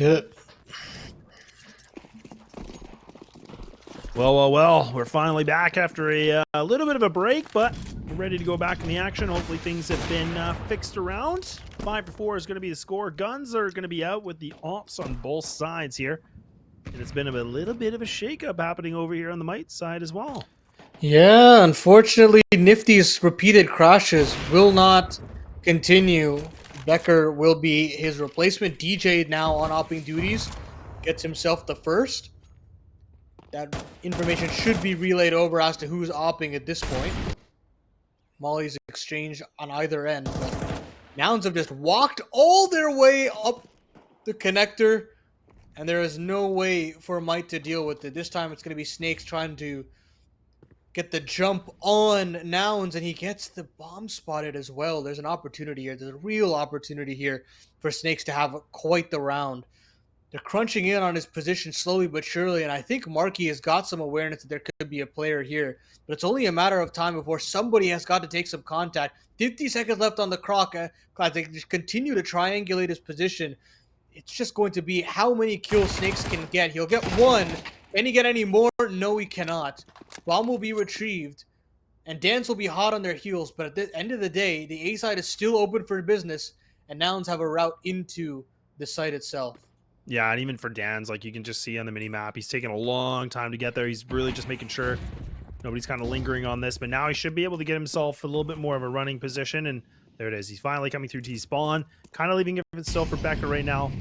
get it. Well, we're finally back after a little bit of a break, but we're ready to go back in the action. Hopefully things have been fixed around. 5-4 is going to be the score. Guns are going to be out with the ops on both sides here. And it's been a little bit of a shakeup happening over here on the Might side as well. Yeah, unfortunately, Nifty's repeated crashes will not continue. Becker will be his replacement. DJ now on opping duties, gets himself the first. That information should be relayed over as to who's opping at this point. Molly's exchange on either end, but Nouns have just walked all their way up the connector, and there is no way for Might to deal with it. This time it's going to be Snakes trying to get the jump on Nouns, and he gets the bomb spotted as well. There's an opportunity here. There's a real opportunity here for Snakes to have quite the round. They're crunching in on his position slowly but surely, and I think MarKE has got some awareness that there could be a player here. But it's only a matter of time before somebody has got to take some contact. 50 seconds left on the clock. They just continue to triangulate his position. It's just going to be how many kills Snakes can get. He'll get one. Can he get any more? No, he cannot. Bomb will be retrieved, and Dance will be hot on their heels. But at the end of the day, the A side is still open for business, and Nouns have a route into the site itself. Yeah, and even for Dan's, like you can just see on the mini map, he's taking a long time to get there. He's really just making sure nobody's kind of lingering on this, but now he should be able to get himself a little bit more of a running position, and there it is. He's finally coming through T-spawn, kind of leaving it still for Becker right now,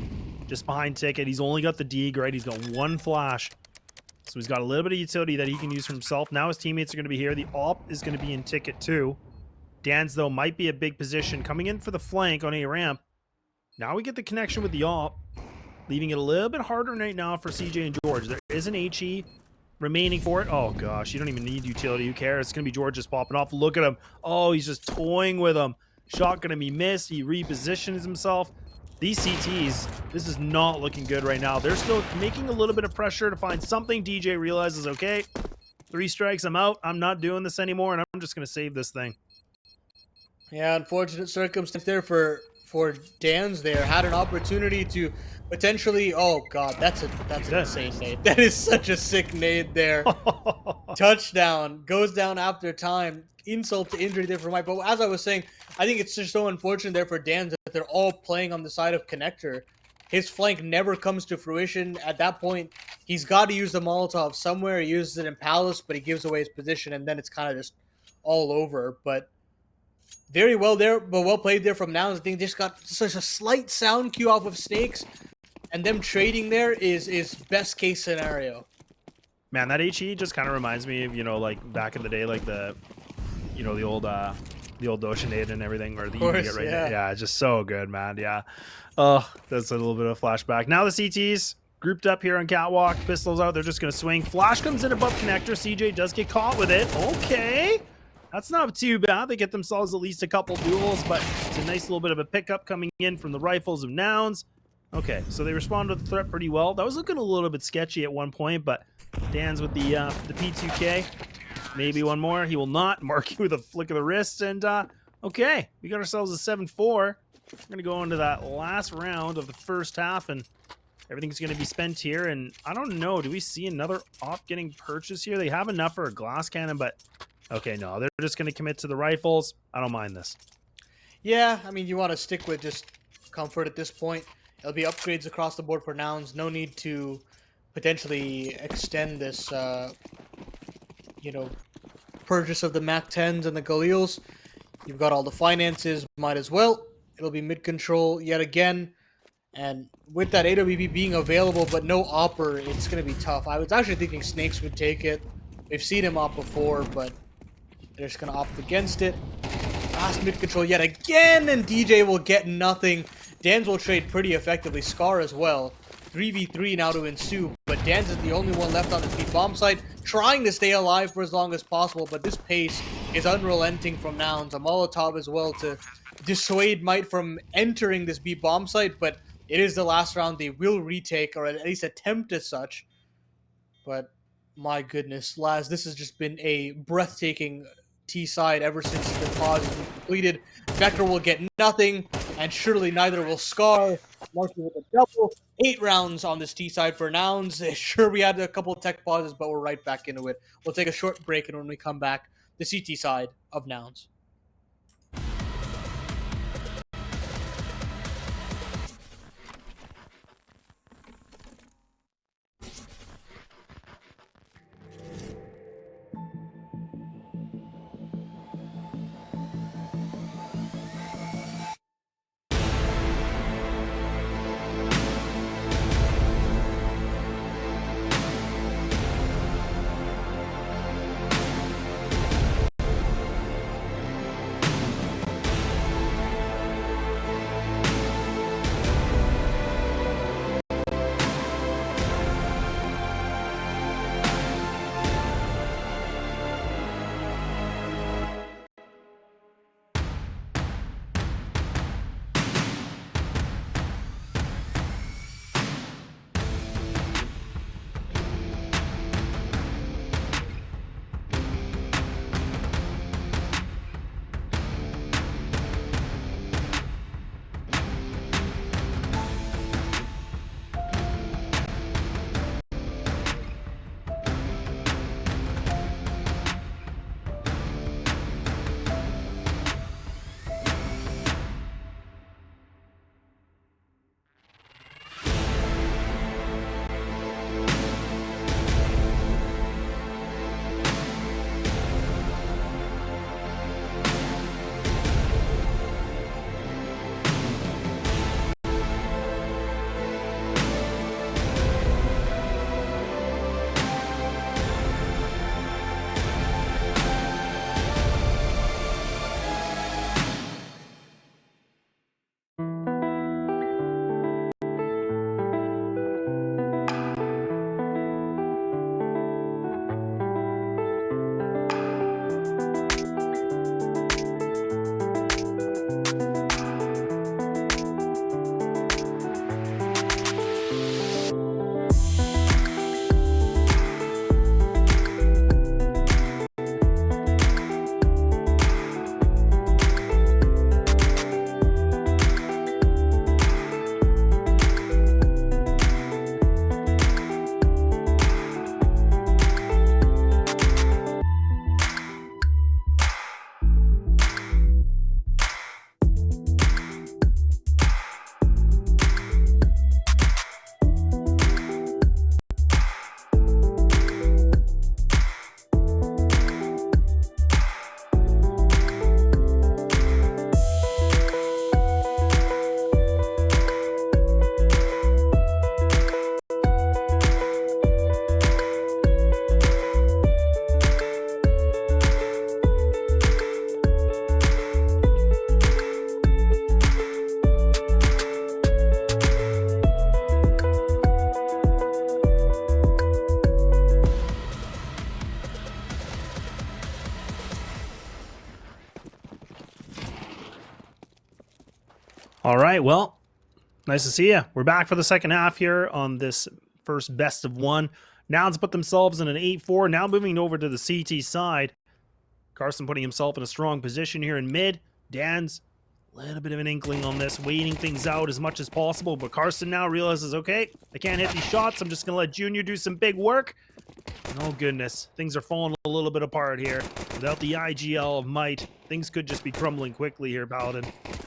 just behind Ticket. He's only got the dig, right? He's got one flash, so he's got a little bit of utility that he can use for himself. Now his teammates are going to be here. The op is going to be in Ticket too. Dan's, though, might be a big position, coming in for the flank on a ramp. Now we get the connection with the op, leaving it a little bit harder right now for CJ and Jeorge. There is an HE remaining for it. Oh, gosh. You don't even need utility. Who cares? It's going to be Jeorge just popping off. Look at him. Oh, he's just toying with him. Shot going to be missed. He repositions himself. These CTs, this is not looking good right now. They're still making a little bit of pressure to find something. DJ realizes, okay, 3 strikes, I'm out. I'm not doing this anymore, and I'm just going to save this thing. Yeah, unfortunate circumstance there for Dan's there. Had an opportunity to potentially. Oh God, that's an insane nade. That is such a sick nade there. Touchdown goes down after time. Insult to injury there for Mike. But as I was saying, I think it's just so unfortunate there for Dan's that they're all playing on the side of connector. His flank never comes to fruition. At that point, he's got to use the Molotov somewhere. He uses it in Palace, but he gives away his position, and then it's kind of just all over. But very well there, but well played there from Nouns. I think just got such a slight sound cue off of Snakes, and them trading there is best case scenario. Man, that HE just kind of reminds me of, like back in the day, like the old Oceanade and everything, or the you get right now. Yeah, just so good, man. Yeah. Oh, that's a little bit of a flashback. Now the CTs grouped up here on Catwalk. Pistols out. They're just going to swing. Flash comes in above connector. CJ does get caught with it. Okay. That's not too bad. They get themselves at least a couple duels, but it's a nice little bit of a pickup coming in from the rifles of Nouns. Okay, so they respond to the threat pretty well. That was looking a little bit sketchy at one point, but Dan's with the P2K. Maybe one more. He will not. MarKE with a flick of the wrist, and okay, we got ourselves a 7-4. We're going to go into that last round of the first half, and everything's going to be spent here, and I don't know. Do we see another op getting purchased here? They have enough for a glass cannon, but okay, no, they're just going to commit to the rifles. I don't mind this. Yeah, I mean, you want to stick with just comfort at this point. It'll be upgrades across the board for Nouns. No need to potentially extend this, purchase of the MAC-10s and the Galils. You've got all the finances, might as well. It'll be mid-control yet again. And with that AWP being available but no opper, it's going to be tough. I was actually thinking Snakes would take it. We've seen him op before, but they're just going to opt against it. Last mid-control yet again, and DJ will get nothing. Dan's will trade pretty effectively. Scar as well. 3v3 now to ensue, but Dan's is the only one left on the speed bomb site, trying to stay alive for as long as possible, but this pace is unrelenting from Nouns. A Molotov as well to dissuade Might from entering this B bomb site, but it is the last round. They will retake, or at least attempt as such. But my goodness, Laz, this has just been a breathtaking T side ever since the pause has been completed. Becker will get nothing, and surely neither will Scar. MarKE with a double. 8 rounds on this T side for Nouns. Sure, we had a couple of tech pauses, but we're right back into it. We'll take a short break, and when we come back, the CT side of Nouns. All right, well, nice to see you. We're back for the second half here on this first best of one. Nouns put themselves in an 8-4. Now moving over to the CT side. Carson putting himself in a strong position here in mid. Dan's a little bit of an inkling on this, waiting things out as much as possible. But Carson now realizes, okay, I can't hit these shots. I'm just going to let Junior do some big work. Oh, goodness. Things are falling a little bit apart here. Without the IGL of might, things could just be crumbling quickly here, Paladin.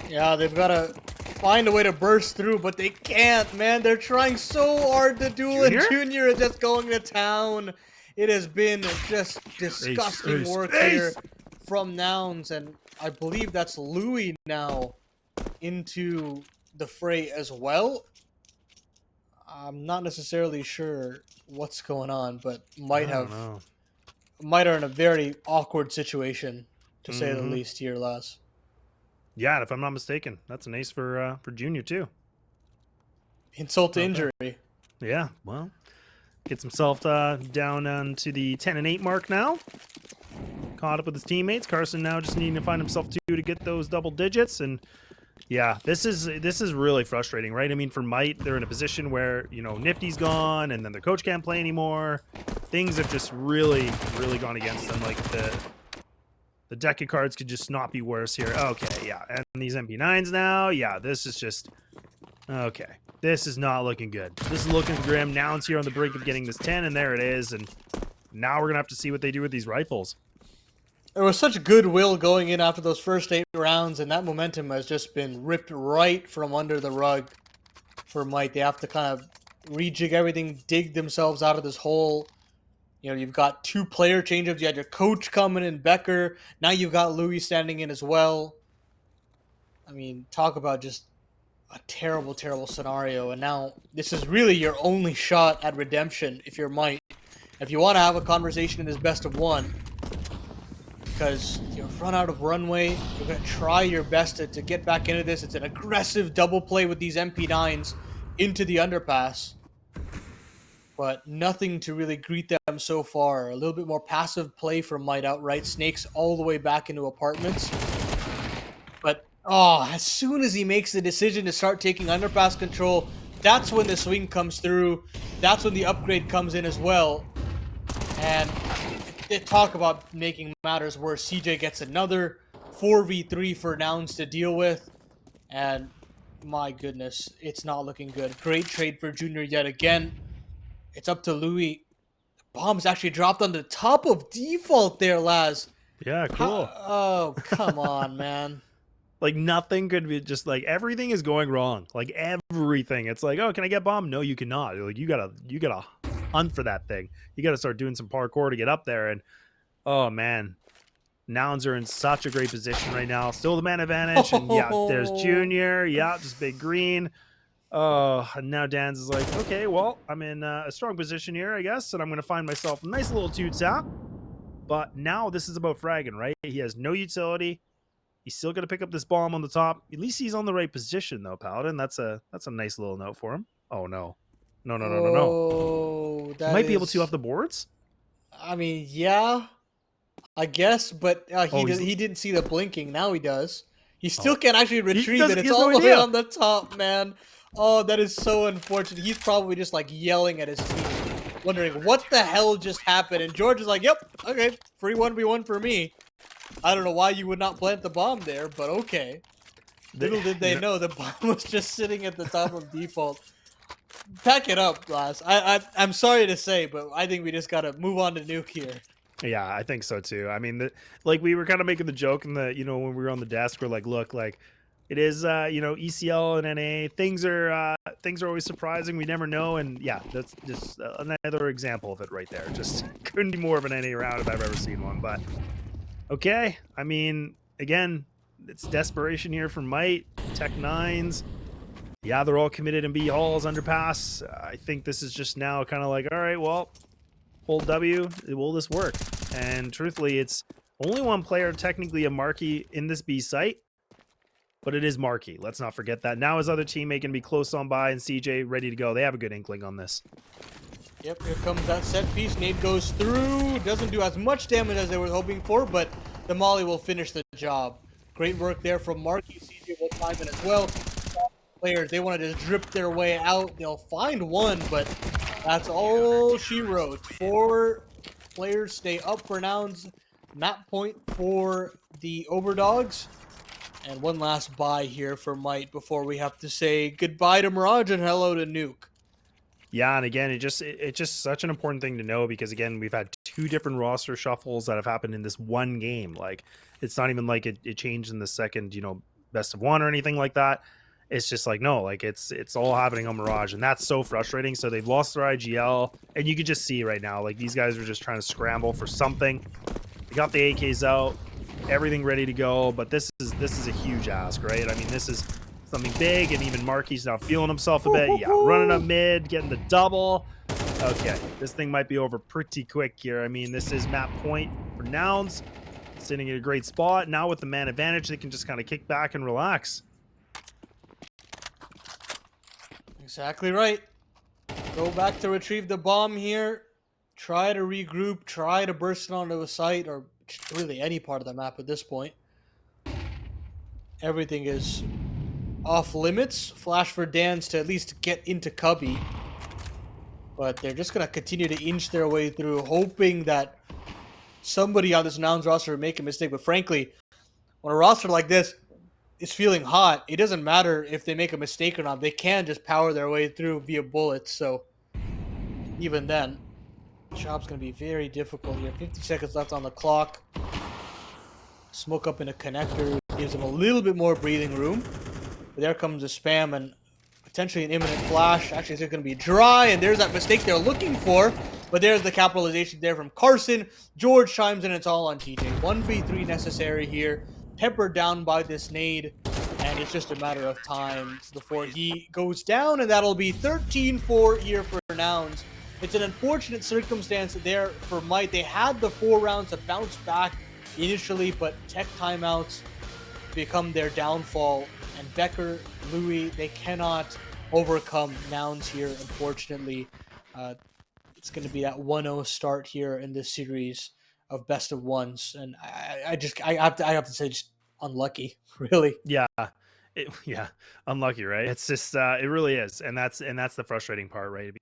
Yeah, they've got to find a way to burst through, but they can't, man. They're trying so hard to duel, and Junior is just going to town. It has been just disgusting work here from Nouns, and I believe that's Louis now into the fray as well. I'm not necessarily sure what's going on, but might are in a very awkward situation, to say the least, here, Les. Yeah, and if I'm not mistaken, that's an ace for Junior too. Insult to injury. Yeah, well, gets himself down onto the 10-8 mark now. Caught up with his teammates. Carson now just needing to find himself 2 to get those double digits, and yeah, this is really frustrating, right? I mean, for Might, they're in a position where, you know, Nifty's gone, and then their coach can't play anymore. Things have just really gone against them. Like the The deck of cards could just not be worse here. Okay, yeah. And these MP9s now. Yeah, this is just... Okay. This is not looking good. This is looking grim. Nouns here on the brink of getting this 10, and there it is. And now we're going to have to see what they do with these rifles. There was such goodwill going in after those first 8 rounds, and that momentum has just been ripped right from under the rug for Mike. They have to kind of rejig everything, dig themselves out of this hole. You know, you've got 2 player changes. You had your coach coming in, Becker. Now you've got Louis standing in as well. I mean, talk about just a terrible, terrible scenario. And now this is really your only shot at redemption if you're Mike. If you want to have a conversation in this best of 1, because you've run out of runway, you're going to try your best to get back into this. It's an aggressive double play with these MP9s into the underpass. But nothing to really greet them so far. A little bit more passive play from Might outright. Snakes all the way back into apartments. But, as soon as he makes the decision to start taking underpass control, that's when the swing comes through. That's when the upgrade comes in as well. And they talk about making matters worse. CJ gets another 4v3 for Nouns to deal with. And, my goodness, it's not looking good. Great trade for Junior yet again. It's up to Louis. Bombs actually dropped on the top of default there, Laz. Yeah, cool. Oh, come on, man. Like, nothing could be just, like, everything is going wrong. Like, everything. It's like, oh, can I get bomb? No, you cannot. Like, you gotta hunt for that thing. You gotta start doing some parkour to get up there. And, oh, man. Nouns are in such a great position right now. Still the man advantage. And, yeah, there's Junior. Yeah, just big green. Oh, and now Dan's is like, okay, well, I'm in a strong position here, I guess, and I'm going to find myself a nice little 2-tap. But now this is about fragging, right? He has no utility. He's still going to pick up this bomb on the top. At least he's on the right position, though, Paladin. That's a nice little note for him. Oh, no. No. Oh, He might be able to off the boards? I mean, yeah, I guess, but he didn't see the blinking. Now he does. He still can't actually retrieve it. It's all the way on the top, man. Oh, that is so unfortunate. He's probably just like yelling at his team, wondering what the hell just happened. And Jeorge is like, yep, okay, free 1v1 for me. I don't know why you would not plant the bomb there, but okay. Little did they know the bomb was just sitting at the top of default. Pack it up, Glass. I'm sorry to say, but I think we just got to move on to nuke here. Yeah, I think so too. I mean, like we were kind of making the joke in the, when we were on the desk, we're like, look, like, it is, ECL and NA. Things are always surprising. We never know. And yeah, that's just another example of it right there. Just couldn't be more of an NA round if I've ever seen one. But okay, I mean, again, it's desperation here from Might, Tech Nines. Yeah, they're all committed in B halls, underpass. I think this is just now kind of like, all right, well, hold W. Will this work? And truthfully, it's only one player technically a MarKE in this B site. But it is MarKE. Let's not forget that. Now his other teammate can be close on by and CJ ready to go. They have a good inkling on this. Yep, here comes that set piece. Nade goes through. Doesn't do as much damage as they were hoping for, but the Molly will finish the job. Great work there from MarKE. CJ will climb in as well. Players, they want to just drip their way out. They'll find one, but that's all she wrote. 4 players stay up for Nouns. Map point for the Overdogs. And one last bye here for Might before we have to say goodbye to Mirage and hello to Nuke. Yeah, and again, it's just such an important thing to know because, again, we've had 2 different roster shuffles that have happened in this one game. Like, it's not even like it changed in the second, best of 1 or anything like that. It's just like, no, like, it's all happening on Mirage, and that's so frustrating. So they've lost their IGL, and you can just see right now, like, these guys are just trying to scramble for something. They got the AKs out. Everything ready to go, but this is a huge ask, right? I mean, this is something big, and even MarKE's now feeling himself a bit. Yeah, running up mid, getting the double. Okay, this thing might be over pretty quick here. I mean, this is map point for Nouns, sitting in a great spot. Now with the man advantage, they can just kind of kick back and relax. Exactly right. Go back to retrieve the bomb here. Try to regroup. Try to burst it onto a site, or really any part of the map at this point. Everything is off limits. Flash for Dan's to at least get into Cubby. But they're just going to continue to inch their way through, hoping that somebody on this Nouns roster would make a mistake. But frankly, when a roster like this is feeling hot, it doesn't matter if they make a mistake or not. They can just power their way through via bullets. So even then, job's going to be very difficult here. 50 seconds left on the clock. Smoke up in a connector gives them a little bit more breathing room. But there comes a spam and potentially an imminent flash. Actually, it's going to be dry, and there's that mistake they're looking for. But there's the capitalization there from Carson. Jeorge chimes in, it's all on TJ. 1v3 necessary here. Peppered down by this nade, and it's just a matter of time before he goes down, and that'll be 13-4 here for Nouns. It's an unfortunate circumstance there for Might. They had the 4 rounds to bounce back initially, but tech timeouts become their downfall. And Becker, Louis, they cannot overcome Nouns here, unfortunately. It's going to be that 1-0 start here in this series of best of ones. And I have to say, just unlucky, really. Yeah. Yeah, unlucky, right? It's just it really is. And that's the frustrating part, right?